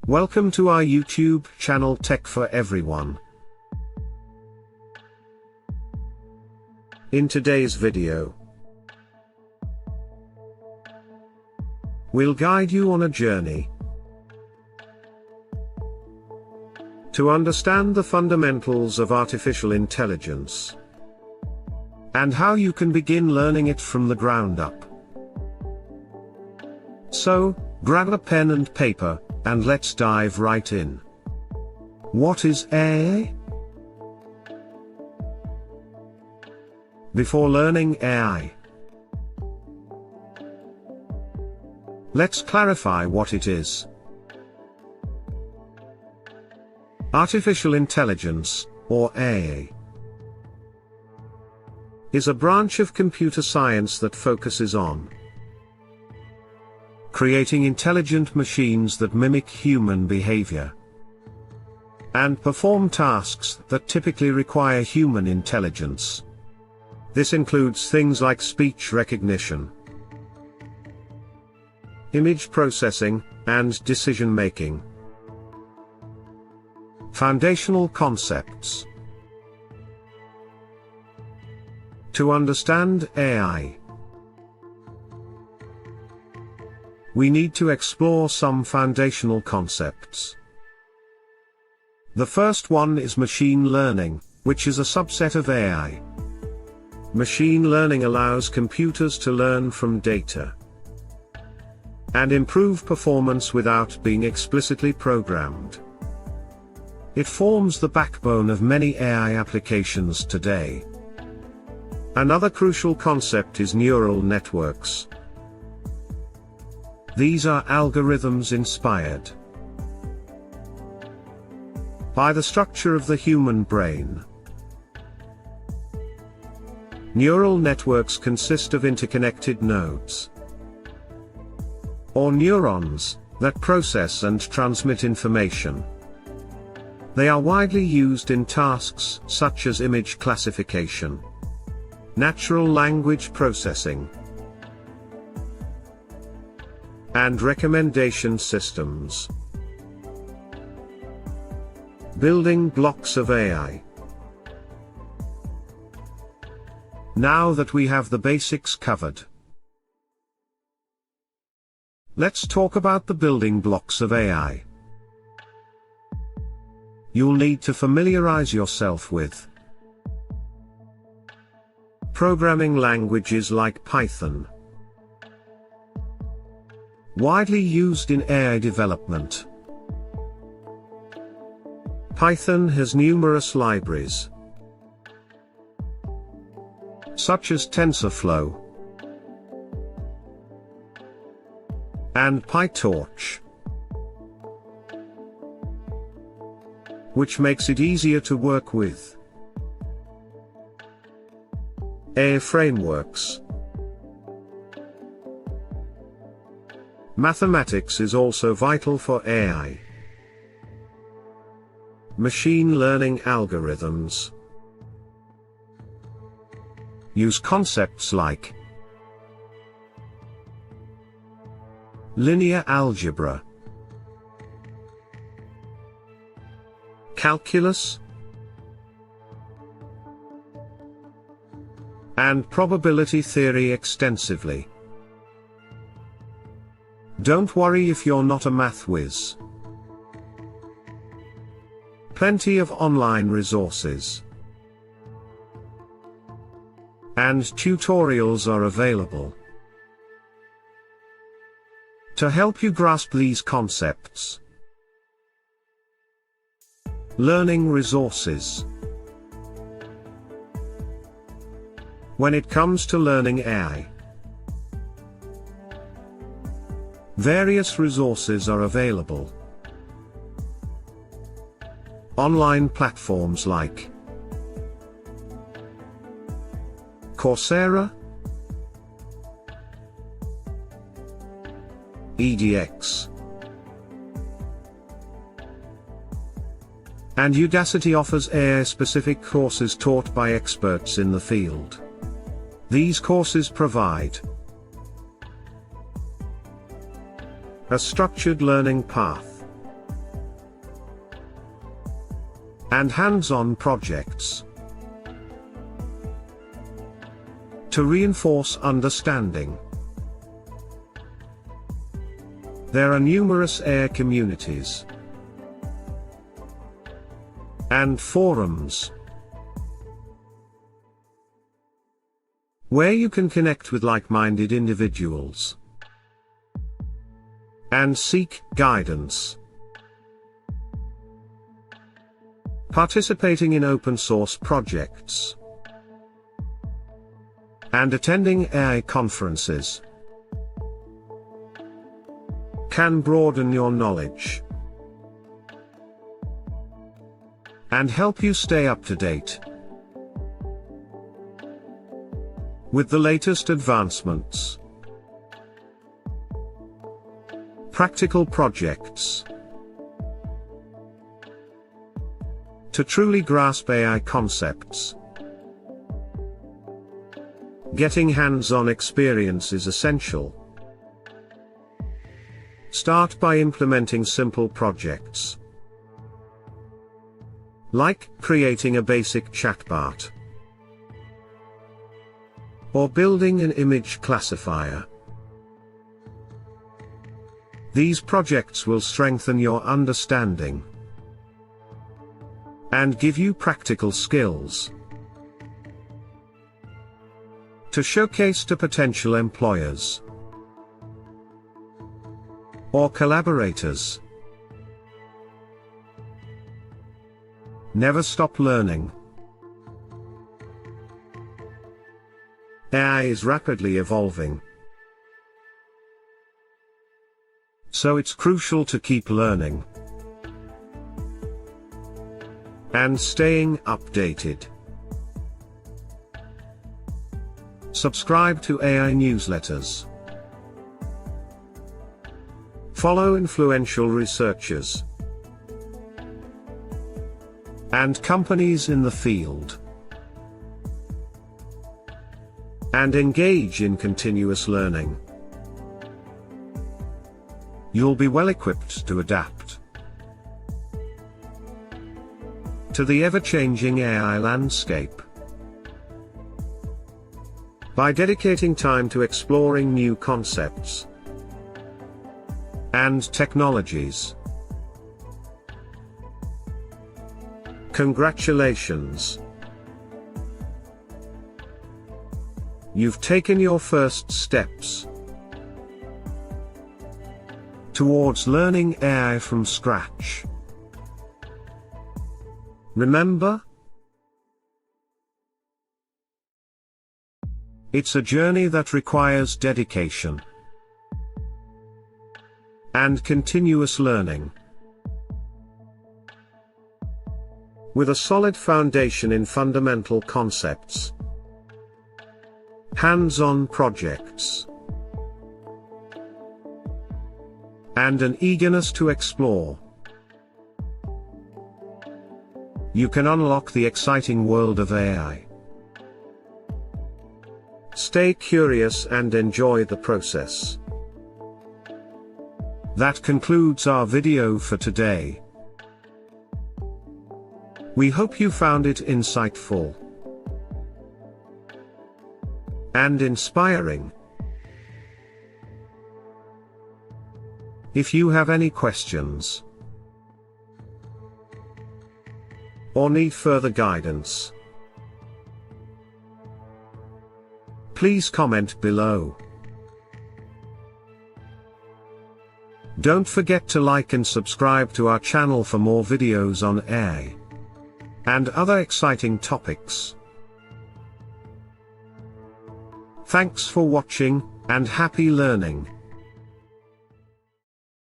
Welcome to our YouTube channel Tech for Everyone. In today's video, we'll guide you on a journey to understand the fundamentals of artificial intelligence and how you can begin learning it from the ground up. So, grab a pen and paper, and let's dive right in. What is AI? Before learning AI, let's clarify what it is. Artificial intelligence, or AI, is a branch of computer science that focuses on creating intelligent machines that mimic human behavior and perform tasks that typically require human intelligence. This includes things like speech recognition, image processing, and decision-making. Foundational concepts. To understand AI, we need to explore some foundational concepts. The first one is machine learning, which is a subset of AI. Machine learning allows computers to learn from data and improve performance without being explicitly programmed. It forms the backbone of many AI applications today. Another crucial concept is neural networks. These are algorithms inspired by the structure of the human brain. Neural networks consist of interconnected nodes, or neurons, that process and transmit information. They are widely used in tasks such as image classification, natural language processing, and recommendation systems. Building blocks of AI. Now that we have the basics covered, let's talk about the building blocks of AI. You'll need to familiarize yourself with programming languages like Python, widely used in AI development. Python has numerous libraries, such as TensorFlow and PyTorch, which makes it easier to work with. AI frameworks. Mathematics is also vital for AI. Machine learning algorithms use concepts like linear algebra, calculus, and probability theory extensively. Don't worry if you're not a math whiz. Plenty of online resources and tutorials are available to help you grasp these concepts. Learning resources. When it comes to learning AI, various resources are available. Online platforms like Coursera, edX, and Udacity offers AI-specific courses taught by experts in the field. These courses provide a structured learning path and hands-on projects. To reinforce understanding, there are numerous AI communities and forums where you can connect with like-minded individuals and seek guidance. Participating in open-source projects and attending AI conferences can broaden your knowledge and help you stay up to date with the latest advancements. Practical projects. To truly grasp AI concepts, getting hands-on experience is essential. Start by implementing simple projects, like creating a basic chatbot or building an image classifier. These projects will strengthen your understanding and give you practical skills to showcase to potential employers or collaborators. Never stop learning. AI is rapidly evolving, so it's crucial to keep learning and staying updated. Subscribe to AI newsletters. Follow influential researchers and companies in the field, and engage in continuous learning. You'll be well equipped to adapt to the ever-changing AI landscape. By dedicating time to exploring new concepts and technologies. Congratulations! You've taken your first steps towards learning AI from scratch. Remember, it's a journey that requires dedication and continuous learning. With a solid foundation in fundamental concepts, hands-on projects, and an eagerness to explore, you can unlock the exciting world of AI. Stay curious and enjoy the process. That concludes our video for today. We hope you found it insightful and inspiring. If you have any questions or need further guidance, please comment below. Don't forget to like and subscribe to our channel for more videos on AI and other exciting topics. Thanks for watching, and happy learning!